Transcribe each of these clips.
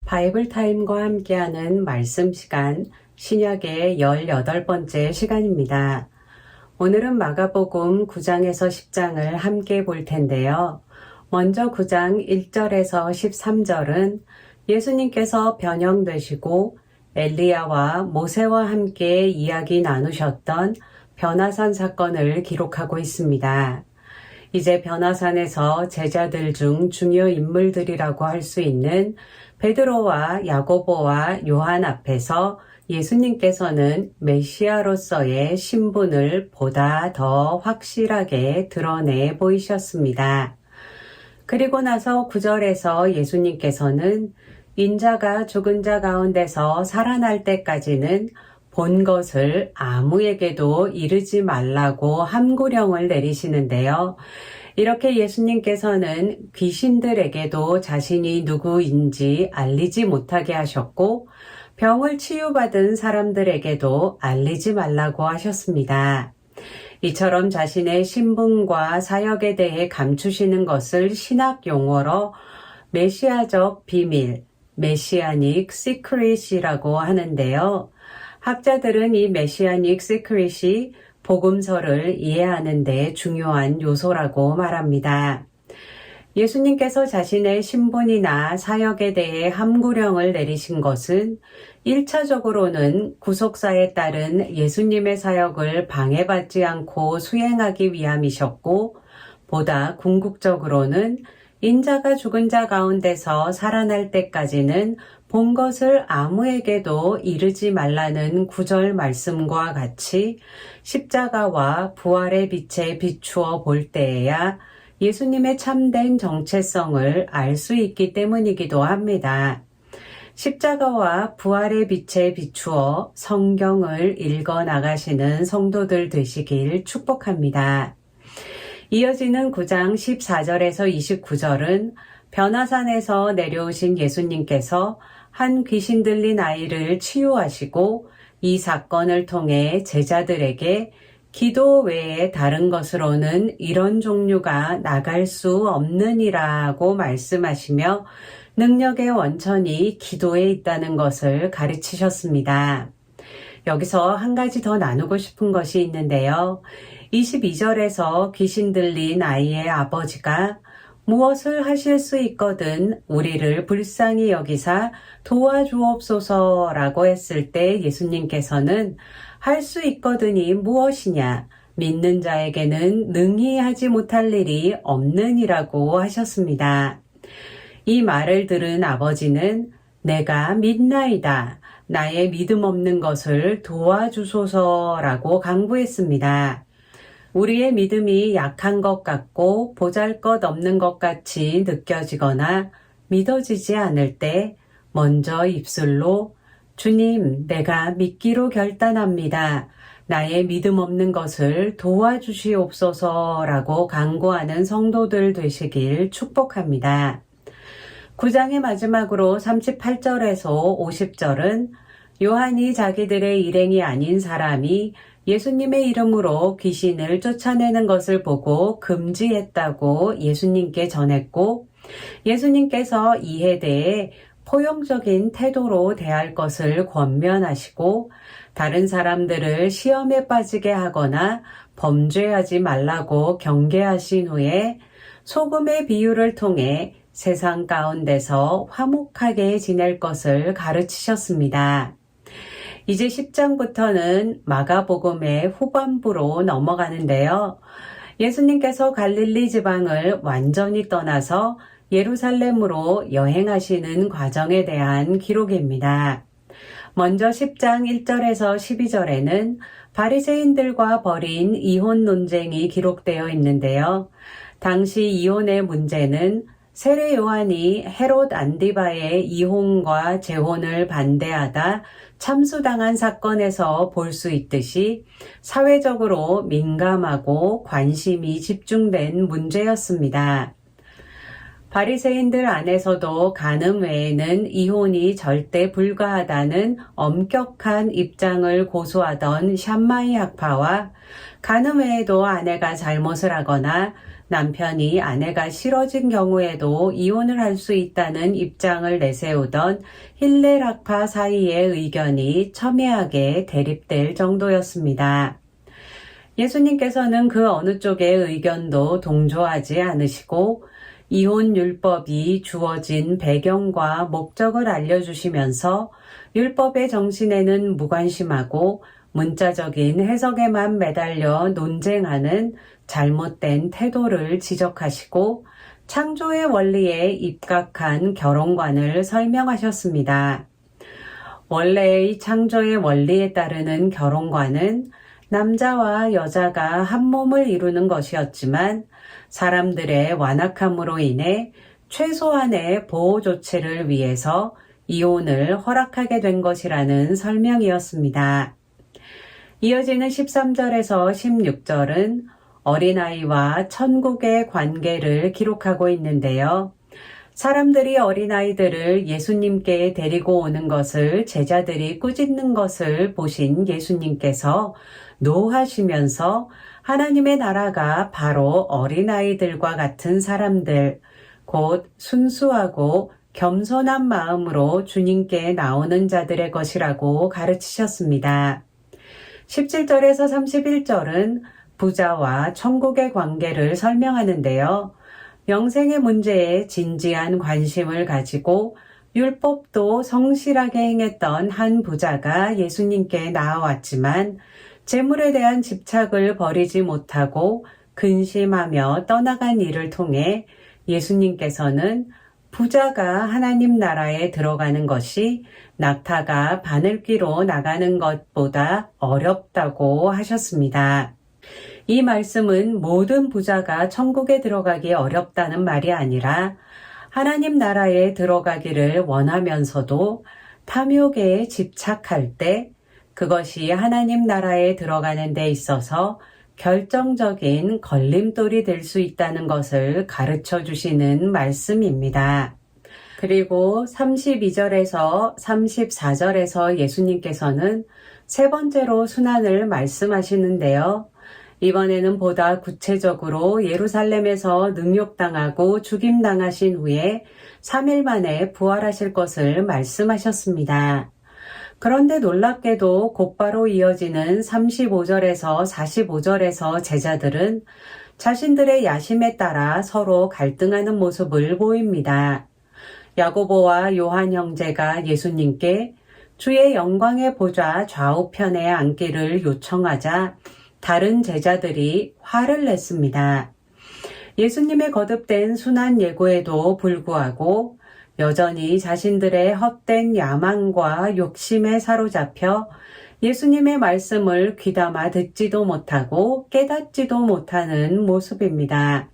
바이블 타임과 함께하는 말씀 시간, 신약의 18번째 시간입니다. 오늘은 마가복음 9장에서 10장을 함께 볼 텐데요. 먼저 9장 1절에서 13절은 예수님께서 변형되시고 엘리야와 모세와 함께 이야기 나누셨던 변화산 사건을 기록하고 있습니다. 이제 변화산에서 제자들 중 중요 인물들이라고 할 수 있는 베드로와 야고보와 요한 앞에서 예수님께서는 메시아로서의 신분을 보다 더 확실하게 드러내 보이셨습니다. 그리고 나서 9절에서 예수님께서는 인자가 죽은 자 가운데서 살아날 때까지는 본 것을 아무에게도 이르지 말라고 함구령을 내리시는데요. 이렇게 예수님께서는 귀신들에게도 자신이 누구인지 알리지 못하게 하셨고 병을 치유받은 사람들에게도 알리지 말라고 하셨습니다. 이처럼 자신의 신분과 사역에 대해 감추시는 것을 신학 용어로 메시아적 비밀, 메시아닉 시크릿이라고 하는데요. 학자들은 이 메시아닉 시크릿이 복음서를 이해하는 데 중요한 요소라고 말합니다. 예수님께서 자신의 신분이나 사역에 대해 함구령을 내리신 것은 1차적으로는 구속사에 따른 예수님의 사역을 방해받지 않고 수행하기 위함이셨고, 보다 궁극적으로는 인자가 죽은 자 가운데서 살아날 때까지는 본 것을 아무에게도 이르지 말라는 9절 말씀과 같이 십자가와 부활의 빛에 비추어 볼 때에야 예수님의 참된 정체성을 알 수 있기 때문이기도 합니다. 십자가와 부활의 빛에 비추어 성경을 읽어 나가시는 성도들 되시길 축복합니다. 이어지는 9장 14절에서 29절은 변화산에서 내려오신 예수님께서 한 귀신 들린 아이를 치유하시고 이 사건을 통해 제자들에게 기도 외에 다른 것으로는 이런 종류가 나갈 수 없느니라고 말씀하시며 능력의 원천이 기도에 있다는 것을 가르치셨습니다. 여기서 한 가지 더 나누고 싶은 것이 있는데요. 22절에서 귀신 들린 아이의 아버지가 무엇을 하실 수 있거든 우리를 불쌍히 여기사 도와주옵소서라고 했을 때 예수님께서는 할 수 있거든이 무엇이냐? 믿는 자에게는 능히 하지 못할 일이 없느니라고 하셨습니다. 이 말을 들은 아버지는 내가 믿나이다. 나의 믿음 없는 것을 도와주소서라고 간구했습니다. 우리의 믿음이 약한 것 같고 보잘것없는 것 같이 느껴지거나 믿어지지 않을 때 먼저 입술로 주님, 내가 믿기로 결단합니다. 나의 믿음 없는 것을 도와주시옵소서라고 간구하는 성도들 되시길 축복합니다. 9장의 마지막으로 38절에서 50절은 요한이 자기들의 일행이 아닌 사람이 예수님의 이름으로 귀신을 쫓아내는 것을 보고 금지했다고 예수님께 전했고 예수님께서 이에 대해 포용적인 태도로 대할 것을 권면하시고 다른 사람들을 시험에 빠지게 하거나 범죄하지 말라고 경계하신 후에 소금의 비유를 통해 세상 가운데서 화목하게 지낼 것을 가르치셨습니다. 이제 10장부터는 마가복음의 후반부로 넘어가는데요. 예수님께서 갈릴리 지방을 완전히 떠나서 예루살렘으로 여행하시는 과정에 대한 기록입니다. 먼저 10장 1절에서 12절에는 바리새인들과 벌인 이혼 논쟁이 기록되어 있는데요. 당시 이혼의 문제는 세례 요한이 헤롯 안디바의 이혼과 재혼을 반대하다 참수당한 사건에서 볼 수 있듯이 사회적으로 민감하고 관심이 집중된 문제였습니다. 바리새인들 안에서도 간음 외에는 이혼이 절대 불가하다는 엄격한 입장을 고수하던 샴마이 학파와 간음 외에도 아내가 잘못을 하거나 남편이 아내가 싫어진 경우에도 이혼을 할 수 있다는 입장을 내세우던 힐렐 학파 사이의 의견이 첨예하게 대립될 정도였습니다. 예수님께서는 그 어느 쪽의 의견도 동조하지 않으시고 이혼 율법이 주어진 배경과 목적을 알려주시면서 율법의 정신에는 무관심하고 문자적인 해석에만 매달려 논쟁하는 잘못된 태도를 지적하시고 창조의 원리에 입각한 결혼관을 설명하셨습니다. 원래의 창조의 원리에 따르는 결혼관은 남자와 여자가 한 몸을 이루는 것이었지만 사람들의 완악함으로 인해 최소한의 보호 조치를 위해서 이혼을 허락하게 된 것이라는 설명이었습니다. 이어지는 13절에서 16절은 어린아이와 천국의 관계를 기록하고 있는데요. 사람들이 어린아이들을 예수님께 데리고 오는 것을 제자들이 꾸짖는 것을 보신 예수님께서 노하시면서 하나님의 나라가 바로 어린아이들과 같은 사람들, 곧 순수하고 겸손한 마음으로 주님께 나오는 자들의 것이라고 가르치셨습니다. 17절에서 31절은 부자와 천국의 관계를 설명하는데요. 영생의 문제에 진지한 관심을 가지고 율법도 성실하게 행했던 한 부자가 예수님께 나아왔지만 재물에 대한 집착을 버리지 못하고 근심하며 떠나간 일을 통해 예수님께서는 부자가 하나님 나라에 들어가는 것이 낙타가 바늘귀로 나가는 것보다 어렵다고 하셨습니다. 이 말씀은 모든 부자가 천국에 들어가기 어렵다는 말이 아니라 하나님 나라에 들어가기를 원하면서도 탐욕에 집착할 때 그것이 하나님 나라에 들어가는 데 있어서 결정적인 걸림돌이 될 수 있다는 것을 가르쳐 주시는 말씀입니다. 그리고 32절에서 34절에서 예수님께서는 세 번째로 순환을 말씀하시는데요. 이번에는 보다 구체적으로 예루살렘에서 능욕당하고 죽임당하신 후에 3일 만에 부활하실 것을 말씀하셨습니다. 그런데 놀랍게도 곧바로 이어지는 35절에서 45절에서 제자들은 자신들의 야심에 따라 서로 갈등하는 모습을 보입니다. 야고보와 요한 형제가 예수님께 주의 영광의 보좌 좌우편에 앉기를 요청하자 다른 제자들이 화를 냈습니다. 예수님의 거듭된 순환 예고에도 불구하고 여전히 자신들의 헛된 야망과 욕심에 사로잡혀 예수님의 말씀을 귀담아 듣지도 못하고 깨닫지도 못하는 모습입니다.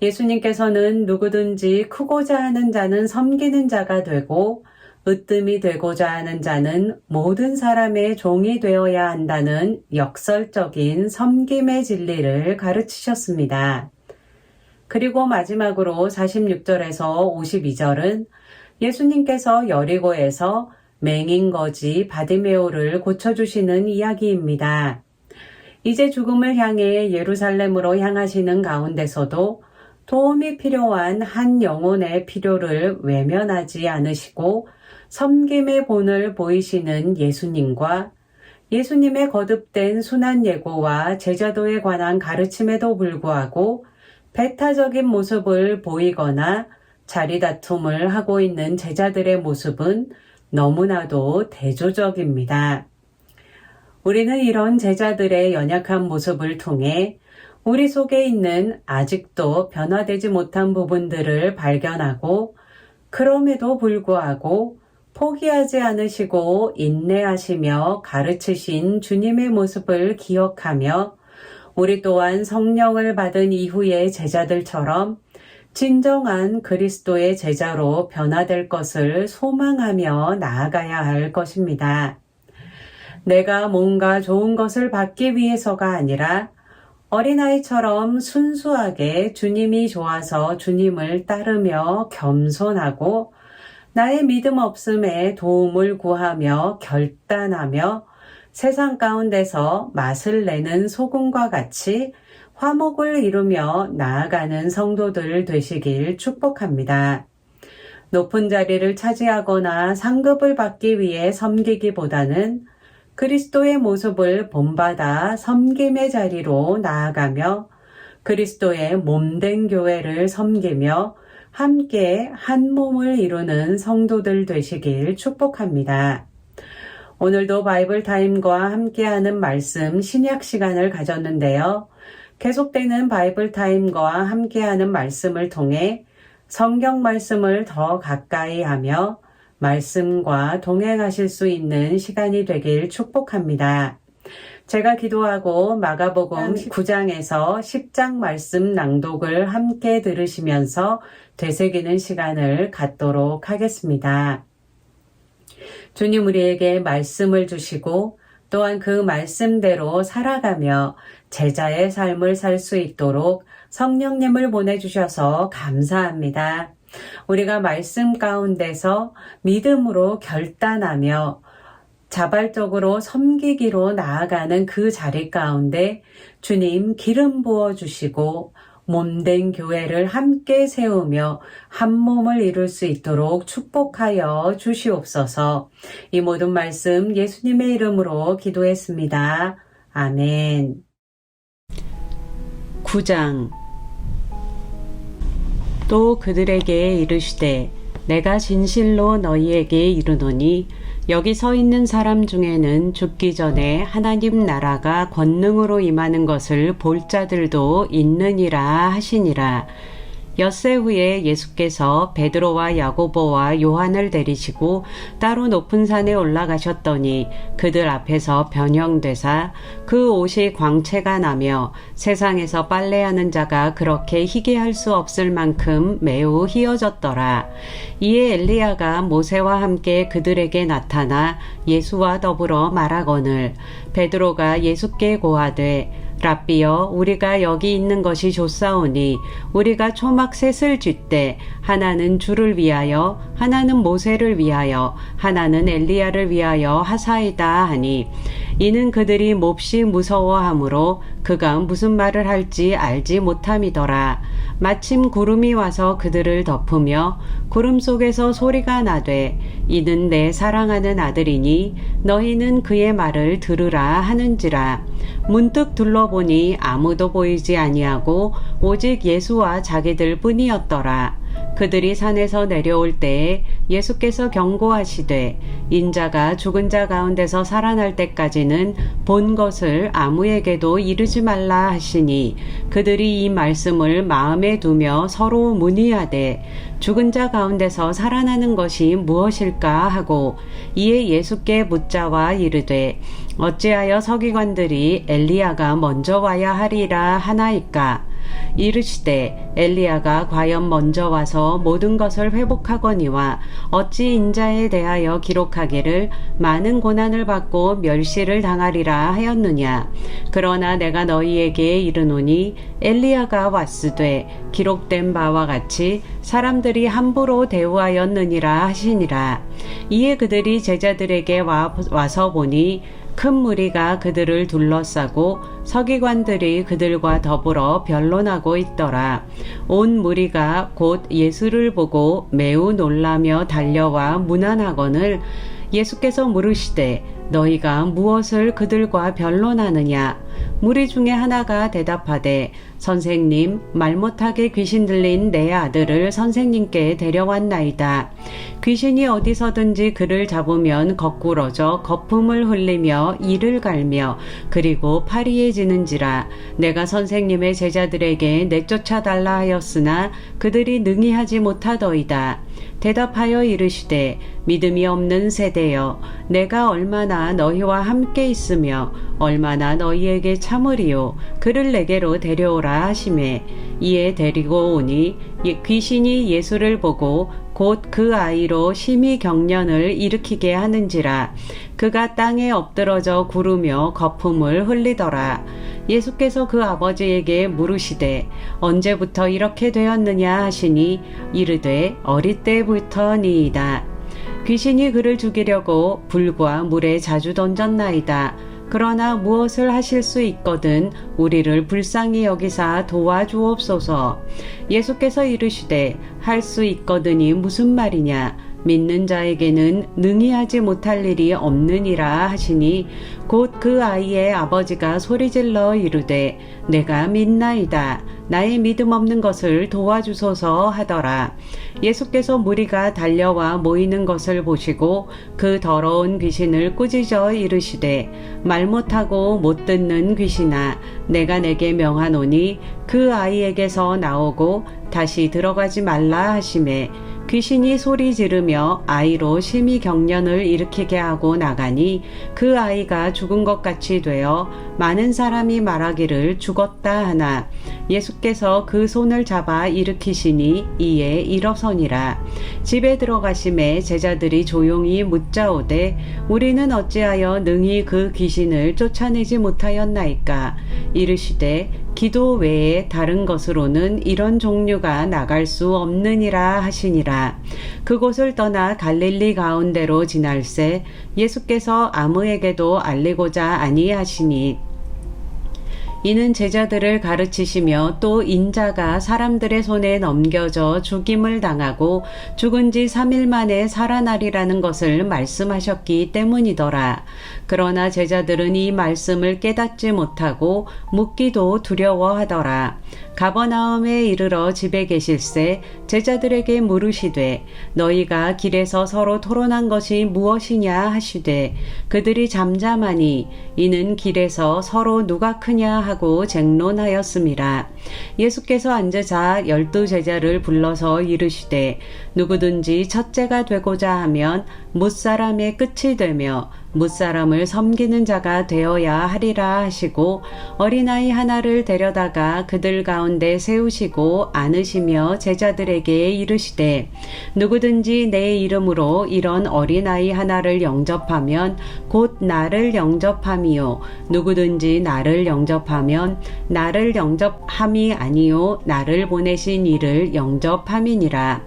예수님께서는 누구든지 크고자 하는 자는 섬기는 자가 되고 으뜸이 되고자 하는 자는 모든 사람의 종이 되어야 한다는 역설적인 섬김의 진리를 가르치셨습니다. 그리고 마지막으로 46절에서 52절은 예수님께서 여리고에서 맹인거지 바디메오를 고쳐주시는 이야기입니다. 이제 죽음을 향해 예루살렘으로 향하시는 가운데서도 도움이 필요한 한 영혼의 필요를 외면하지 않으시고 섬김의 본을 보이시는 예수님과 예수님의 거듭된 순환 예고와 제자도에 관한 가르침에도 불구하고 배타적인 모습을 보이거나 자리다툼을 하고 있는 제자들의 모습은 너무나도 대조적입니다. 우리는 이런 제자들의 연약한 모습을 통해 우리 속에 있는 아직도 변화되지 못한 부분들을 발견하고 그럼에도 불구하고 포기하지 않으시고 인내하시며 가르치신 주님의 모습을 기억하며 우리 또한 성령을 받은 이후의 제자들처럼 진정한 그리스도의 제자로 변화될 것을 소망하며 나아가야 할 것입니다. 내가 뭔가 좋은 것을 받기 위해서가 아니라 어린아이처럼 순수하게 주님이 좋아서 주님을 따르며 겸손하고 나의 믿음 없음에 도움을 구하며 결단하며 세상 가운데서 맛을 내는 소금과 같이 화목을 이루며 나아가는 성도들 되시길 축복합니다. 높은 자리를 차지하거나 상급을 받기 위해 섬기기보다는 그리스도의 모습을 본받아 섬김의 자리로 나아가며 그리스도의 몸된 교회를 섬기며 함께 한 몸을 이루는 성도들 되시길 축복합니다. 오늘도 바이블 타임과 함께하는 말씀 신약 시간을 가졌는데요. 계속되는 바이블 타임과 함께하는 말씀을 통해 성경 말씀을 더 가까이 하며 말씀과 동행하실 수 있는 시간이 되길 축복합니다. 제가 기도하고 마가복음 9장에서 10장 말씀 낭독을 함께 들으시면서 되새기는 시간을 갖도록 하겠습니다. 주님 우리에게 말씀을 주시고 또한 그 말씀대로 살아가며 제자의 삶을 살 수 있도록 성령님을 보내주셔서 감사합니다. 우리가 말씀 가운데서 믿음으로 결단하며 자발적으로 섬기기로 나아가는 그 자리 가운데 주님 기름 부어주시고 몸된 교회를 함께 세우며 한 몸을 이룰 수 있도록 축복하여 주시옵소서. 이 모든 말씀 예수님의 이름으로 기도했습니다. 아멘. 9장. 또 그들에게 이르시되 내가 진실로 너희에게 이르노니 여기 서 있는 사람 중에는 죽기 전에 하나님 나라가 권능으로 임하는 것을 볼 자들도 있느니라 하시니라. 엿새 후에 예수께서 베드로와 야고보와 요한을 데리시고 따로 높은 산에 올라가셨더니 그들 앞에서 변형되사 그 옷이 광채가 나며 세상에서 빨래하는 자가 그렇게 희게 할 수 없을 만큼 매우 희어졌더라. 이에 엘리야가 모세와 함께 그들에게 나타나 예수와 더불어 말하거늘 베드로가 예수께 고하되 랍비여 우리가 여기 있는 것이 좋사오니 우리가 초막 셋을 쥘때 하나는 주를 위하여 하나는 모세를 위하여 하나는 엘리야를 위하여 하사이다 하니 이는 그들이 몹시 무서워하므로 그가 무슨 말을 할지 알지 못함이더라. 마침 구름이 와서 그들을 덮으며 구름 속에서 소리가 나되 이는 내 사랑하는 아들이니 너희는 그의 말을 들으라 하는지라. 문득 둘러보니 아무도 보이지 아니하고 오직 예수와 자기들 뿐이었더라. 그들이 산에서 내려올 때에 예수께서 경고하시되 인자가 죽은 자 가운데서 살아날 때까지는 본 것을 아무에게도 이르지 말라 하시니 그들이 이 말씀을 마음에 두며 서로 문의하되 죽은 자 가운데서 살아나는 것이 무엇일까 하고 이에 예수께 묻자와 이르되 어찌하여 서기관들이 엘리야가 먼저 와야 하리라 하나이까. 이르시되 엘리야가 과연 먼저 와서 모든 것을 회복하거니와 어찌 인자에 대하여 기록하기를 많은 고난을 받고 멸시를 당하리라 하였느냐. 그러나 내가 너희에게 이르노니 엘리야가 왔으되 기록된 바와 같이 사람들이 함부로 대우하였느니라 하시니라. 이에 그들이 제자들에게 와서 보니 큰 무리가 그들을 둘러싸고 서기관들이 그들과 더불어 변론하고 있더라. 온 무리가 곧 예수를 보고 매우 놀라며 달려와 문안하거늘 예수께서 물으시되 너희가 무엇을 그들과 변론하느냐. 무리 중에 하나가 대답하되 선생님 말 못하게 귀신 들린 내 아들을 선생님께 데려왔나이다. 귀신이 어디서든지 그를 잡으면 거꾸러져 거품을 흘리며 이를 갈며 그리고 파리해지는지라. 내가 선생님의 제자들에게 내쫓아 달라 하였으나 그들이 능히 하지 못하더이다. 대답하여 이르시되 믿음이 없는 세대여 내가 얼마나 얼마나 너희와 함께 있으며 얼마나 너희에게 참으리요. 그를 내게로 데려오라 하시매 이에 데리고 오니 귀신이 예수를 보고 곧 그 아이로 심히 경련을 일으키게 하는지라. 그가 땅에 엎드러져 구르며 거품을 흘리더라. 예수께서 그 아버지에게 물으시되 언제부터 이렇게 되었느냐 하시니 이르되 어릴 때부터니이다. 귀신이 그를 죽이려고 불과 물에 자주 던졌나이다. 그러나 무엇을 하실 수 있거든 우리를 불쌍히 여기사 도와주옵소서. 예수께서 이르시되 할 수 있거든이 무슨 말이냐. 믿는 자에게는 능히 하지 못할 일이 없느니라 하시니 곧 그 아이의 아버지가 소리질러 이르되 내가 믿나이다. 나의 믿음 없는 것을 도와주소서 하더라. 예수께서 무리가 달려와 모이는 것을 보시고 그 더러운 귀신을 꾸짖어 이르시되 말 못하고 못 듣는 귀신아 내가 내게 명하노니 그 아이에게서 나오고 다시 들어가지 말라 하시매 귀신이 소리 지르며 아이로 심히 경련을 일으키게 하고 나가니 그 아이가 죽은 것 같이 되어 많은 사람이 말하기를 죽었다 하나 예수께서 그 손을 잡아 일으키시니 이에 일어서니라. 집에 들어가심에 제자들이 조용히 묻자오되 우리는 어찌하여 능히 그 귀신을 쫓아내지 못하였나이까. 이르시되 기도 외에 다른 것으로는 이런 종류가 나갈 수 없느니라 하시니라. 그곳을 떠나 갈릴리 가운데로 지날새 예수께서 아무에게도 알리고자 아니하시니 이는 제자들을 가르치시며 또 인자가 사람들의 손에 넘겨져 죽임을 당하고 죽은 지 3일 만에 살아나리라는 것을 말씀하셨기 때문이더라. 그러나 제자들은 이 말씀을 깨닫지 못하고 묻기도 두려워하더라. 가버나움에 이르러 집에 계실새 제자들에게 물으시되 너희가 길에서 서로 토론한 것이 무엇이냐 하시되 그들이 잠잠하니 이는 길에서 서로 누가 크냐 하고 쟁론하였음이라. 예수께서 앉으사 12 제자를 불러서 이르시되 누구든지 첫째가 되고자 하면 뭇사람의 끝이 되며 뭇사람을 섬기는 자가 되어야 하리라 하시고 어린아이 하나를 데려다가 그들 가운데 세우시고 안으시며 제자들에게 이르시되 누구든지 내 이름으로 이런 어린아이 하나를 영접하면 곧 나를 영접함이요 누구든지 나를 영접하면 나를 영접함이 아니요 나를 보내신 이를 영접함이니라.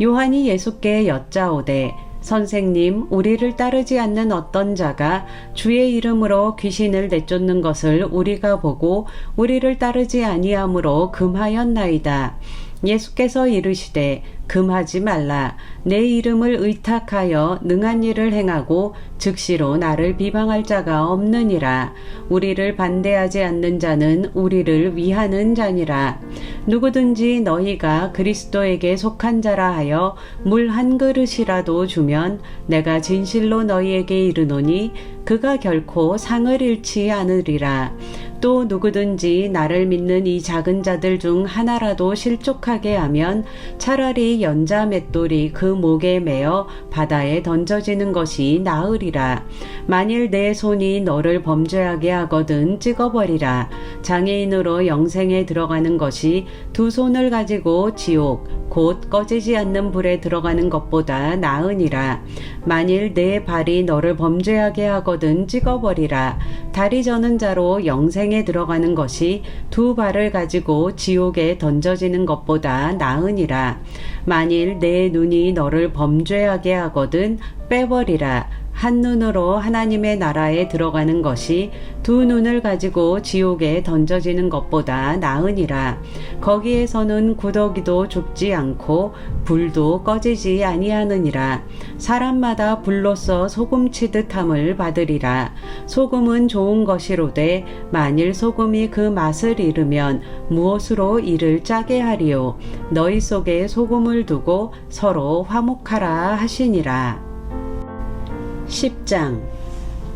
요한이 예수께 여짜오되 선생님, 우리를 따르지 않는 어떤 자가 주의 이름으로 귀신을 내쫓는 것을 우리가 보고 우리를 따르지 아니하므로 금하였나이다. 예수께서 이르시되 금하지 말라. 내 이름을 의탁하여 능한 일을 행하고 즉시로 나를 비방할 자가 없느니라. 우리를 반대하지 않는 자는 우리를 위하는 자니라. 누구든지 너희가 그리스도에게 속한 자라 하여 물 한 그릇이라도 주면 내가 진실로 너희에게 이르노니 그가 결코 상을 잃지 않으리라. 또 누구든지 나를 믿는 이 작은 자들 중 하나라도 실족하게 하면 차라리 연자 맷돌이 그 목에 매어 바다에 던져지는 것이 나으리라. 만일 내 손이 너를 범죄하게 하거든 찍어버리라. 장애인으로 영생에 들어가는 것이 두 손을 가지고 지옥 곧 꺼지지 않는 불에 들어가는 것보다 나으니라. 만일 내 발이 너를 범죄하게 하거든 찍어버리라. 다리 저는 자로 영생에 들어가는 것이 두 발을 가지고 지옥에 던져지는 것보다 나으니라. 만일 내 눈이 너를 범죄하게 하거든 빼버리라. 한 눈으로 하나님의 나라에 들어가는 것이 두 눈을 가지고 지옥에 던져지는 것보다 나으니라. 거기에서는 구더기도 죽지 않고 불도 꺼지지 아니하느니라. 사람마다 불로써 소금 치듯함을 받으리라. 소금은 좋은 것이로되 만일 소금이 그 맛을 잃으면 무엇으로 이를 짜게 하리요. 너희 속에 소금을 두고 서로 화목하라 하시니라. 10장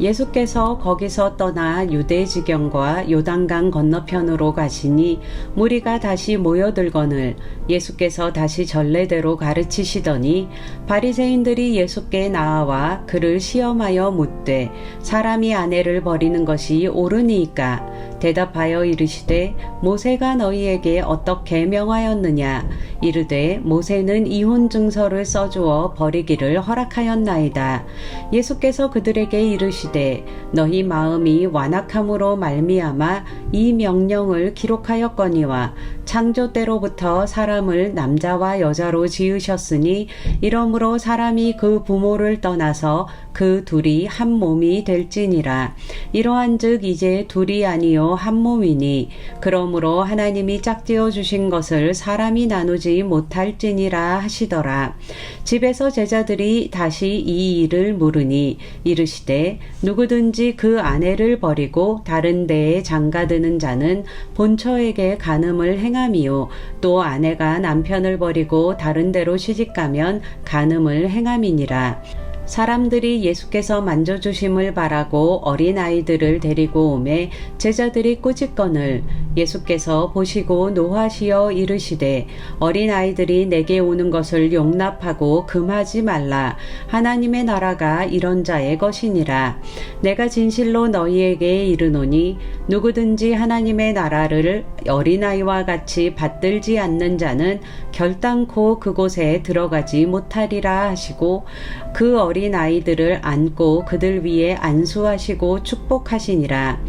예수께서 거기서 떠나 유대 지경과 요단강 건너편으로 가시니 무리가 다시 모여들거늘 예수께서 다시 전례대로 가르치시더니 바리새인들이 예수께 나아와 그를 시험하여 묻되 사람이 아내를 버리는 것이 옳으니이까 대답하여 이르시되 모세가 너희에게 어떻게 명하였느냐 이르되 모세는 이혼 증서를 써주어 버리기를 허락하였나이다. 예수께서 그들에게 이르시되 너희 마음이 완악함으로 말미암아 이 명령을 기록하였거니와 창조 때로부터 사람을 남자와 여자로 지으셨으니 이러므로 사람이 그 부모를 떠나서 그 둘이 한 몸이 될지니라. 이러한즉 이제 둘이 아니요 한 몸이니 그러므로 하나님이 짝지어 주신 것을 사람이 나누지 못할지니라 하시더라. 집에서 제자들이 다시 이 일을 물으니 이르시되 누구든지 그 아내를 버리고 다른 데에 장가드는 자는 본처에게 간음을 행함이요 또 아내가 남편을 버리고 다른 데로 시집가면 간음을 행함이니라. 사람들이 예수께서 만져주심을 바라고 어린아이들을 데리고 오매 제자들이 꾸짖거늘 예수께서 보시고 노하시어 이르시되 어린아이들이 내게 오는 것을 용납하고 금하지 말라. 하나님의 나라가 이런 자의 것이니라. 내가 진실로 너희에게 이르노니 누구든지 하나님의 나라를 어린아이와 같이 받들지 않는 자는 결단코 그곳에 들어가지 못하리라 하시고 그 어린아이들을 안고 그들 위에 안수하시고 축복하시니라.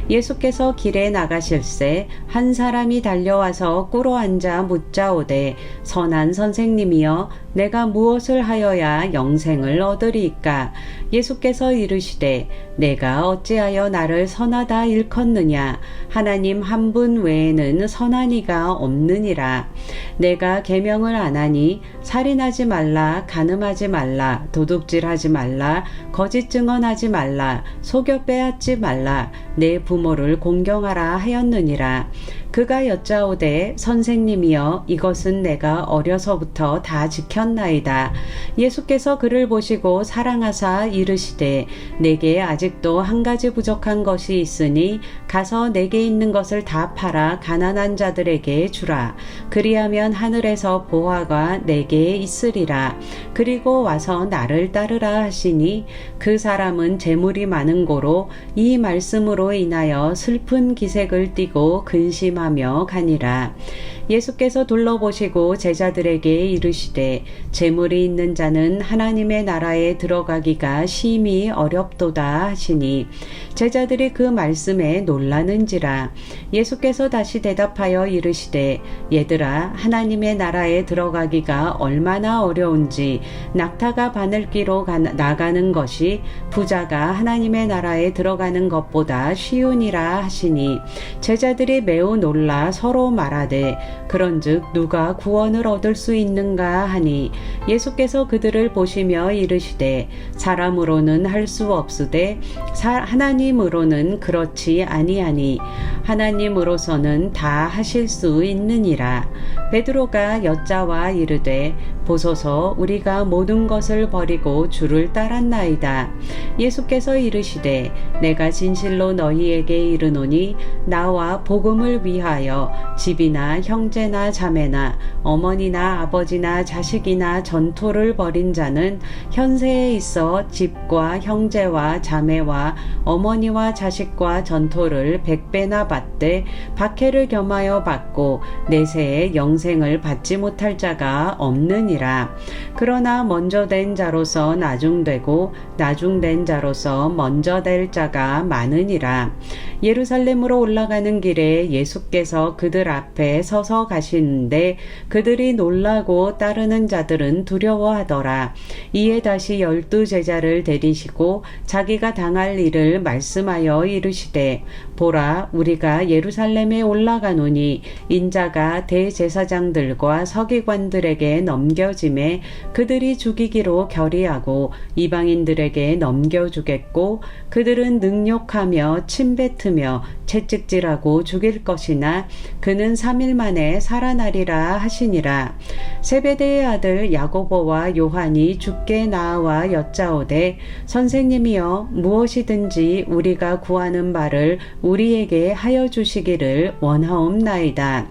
예수께서 길에 나가실새 한 사람이 달려와서 꿇어앉아 묻자오되 선한 선생님이여 내가 무엇을 하여야 영생을 얻으리이까? 예수께서 이르시되 내가 어찌하여 나를 선하다 일컫느냐? 하나님 한 분 외에는 선한 이가 없느니라. 내가 계명을 안 하니 살인하지 말라, 간음하지 말라, 도둑질하지 말라, 거짓 증언하지 말라, 속여 빼앗지 말라, 내 부모를 공경하라 하였느니라. 그가 여짜오되 선생님이여 이것은 내가 어려서부터 다 지켰나이다. 예수께서 그를 보시고 사랑하사 이르시되 내게 아직도 한 가지 부족한 것이 있으니 가서 내게 있는 것을 다 팔아 가난한 자들에게 주라. 그리하면 하늘에서 보화가 내게 있으리라. 그리고 와서 나를 따르라 하시니 그 사람은 재물이 많은 고로 이 말씀으로 인하여 슬픈 기색을 띠고 근심하며 가니라. 예수께서 둘러보시고 제자들에게 이르시되 재물이 있는 자는 하나님의 나라에 들어가기가 심히 어렵도다 하시니 제자들이 그 말씀에 놀라는지라. 예수께서 다시 대답하여 이르시되 얘들아 하나님의 나라에 들어가기가 얼마나 어려운지 낙타가 바늘기로 나가는 것이 부자가 하나님의 나라에 들어가는 것보다 쉬우니라 하시니 제자들이 매우 놀라 서로 말하되 그런즉 누가 구원을 얻을 수 있는가 하니 예수께서 그들을 보시며 이르시되 사람으로는 할 수 없으되 하나님으로는 그렇지 아니하니 하나님으로서는 다 하실 수 있느니라. 베드로가 여짜와 이르되 보소서 우리가 모든 것을 버리고 주를 따랐나이다. 예수께서 이르시되 내가 진실로 너희에게 이르노니 나와 복음을 위하여 집이나 형제나 자매나 어머니나 아버지나 자식이나 전토를 벌인 자는 현세에 있어 집과 형제와 자매와 어머니와 자식과 전토를 100배나 받되 박해를 겸하여 받고 내세에 영생을 받지 못할 자가 없느니라. 그러나 먼저 된 자로서 나중되고 나중된 자로서 먼저 될 자가 많으니라. 예루살렘으로 올라가는 길에 예수께서 그들 앞에 서서 가시는데 그들이 놀라고 따르는 자들은 두려워하더라. 이에 다시 12 제자를 데리시고 자기가 당할 일을 말씀하여 이르시되 보라, 우리가 예루살렘에 올라가노니 인자가 대제사장들과 서기관들에게 넘겨짐에 그들이 죽이기로 결의하고 이방인들에게 넘겨주겠고 그들은 능욕하며 침뱉으며 채찍질하고 죽일 것이나 그는 3일 만에 살아나리라 하시니라. 세베대의 아들 야고보와 요한이 주께 나와 여짜오되 선생님이여 무엇이든지 우리가 구하는 바를 우리에게 하여 주시기를 원하옵나이다.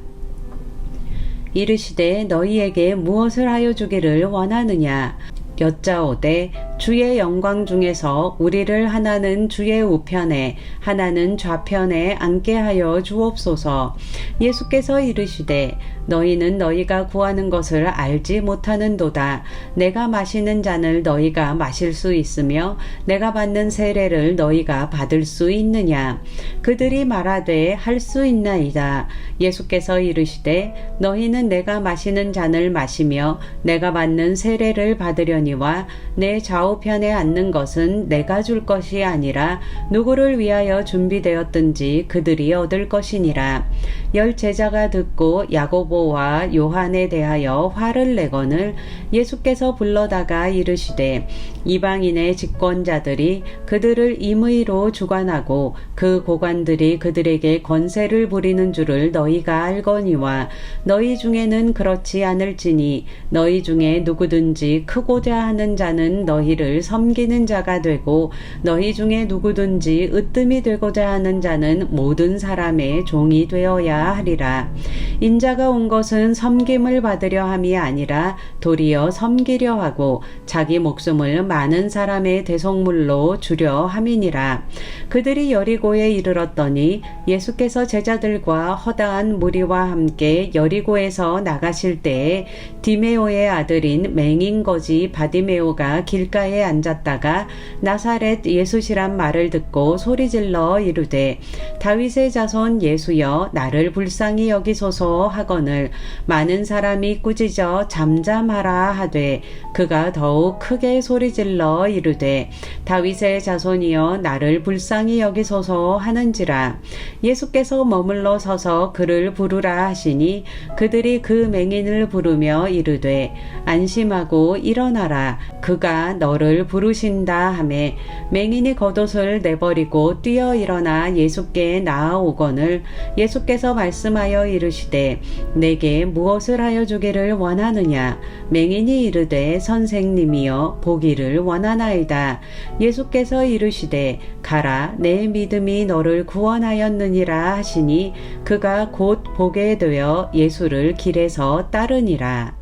이르시되 너희에게 무엇을 하여 주기를 원하느냐? 여짜오되 주의 영광 중에서 우리를 하나는 주의 우편에 하나는 좌편에 앉게 하여 주옵소서. 예수께서 이르시되 너희는 너희가 구하는 것을 알지 못하는도다. 내가 마시는 잔을 너희가 마실 수 있으며 내가 받는 세례를 너희가 받을 수 있느냐? 그들이 말하되 할 수 있나이다. 예수께서 이르시되 너희는 내가 마시는 잔을 마시며 내가 받는 세례를 받으려니와 내 좌우편에 앉는 것은 내가 줄 것이 아니라 누구를 위하여 준비되었든지 그들이 얻을 것이니라. 10 제자가 듣고 야고보와 요한에 대하여 화를 내거늘 예수께서 불러다가 이르시되 이방인의 집권자들이 그들을 임의로 주관하고 그 고관들이 그들에게 권세를 부리는 줄을 너희가 알거니와 너희 중에는 그렇지 않을지니 너희 중에 누구든지 크고자 하는 자는 너희를 섬기는 자가 되고 너희 중에 누구든지 으뜸이 되고자 하는 자는 모든 사람의 종이 되어야 하리라. 인자가 온 것은 섬김을 받으려 함이 아니라 도리어 섬기려 하고 자기 목숨을 많은 사람의 대속물로 주려 함이니라. 그들이 여리고에 이르렀더니 예수께서 제자들과 허다한 무리와 함께 여리고에서 나가실 때에 디메오의 아들인 맹인거지 바디메오가 길가에 앉았다가 나사렛 예수시란 말을 듣고 소리질러 이르되 다윗의 자손 예수여 나를 불쌍히 여기소서 하거늘 많은 사람이 꾸짖어 잠잠하라 하되 그가 더욱 크게 소리질러 이르되 다윗의 자손이여 나를 불쌍히 여기소서 하는지라. 예수께서 머물러 서서 그를 부르라 하시니 그들이 그 맹인을 부르며 이르되 안심하고 일어나라 그가 너를 부르신다 하매 맹인이 겉옷을 내버리고 뛰어 일어나 예수께 나아오거늘 예수께서 말씀하여 이르시되 내게 무엇을 하여 주기를 원하느냐? 맹인이 이르되 선생님이여 보기를 원하나이다. 예수께서 이르시되 가라 내 믿음이 너를 구원하였느니라 하시니 그가 곧 보게 되어 예수를 길에서 따르니라.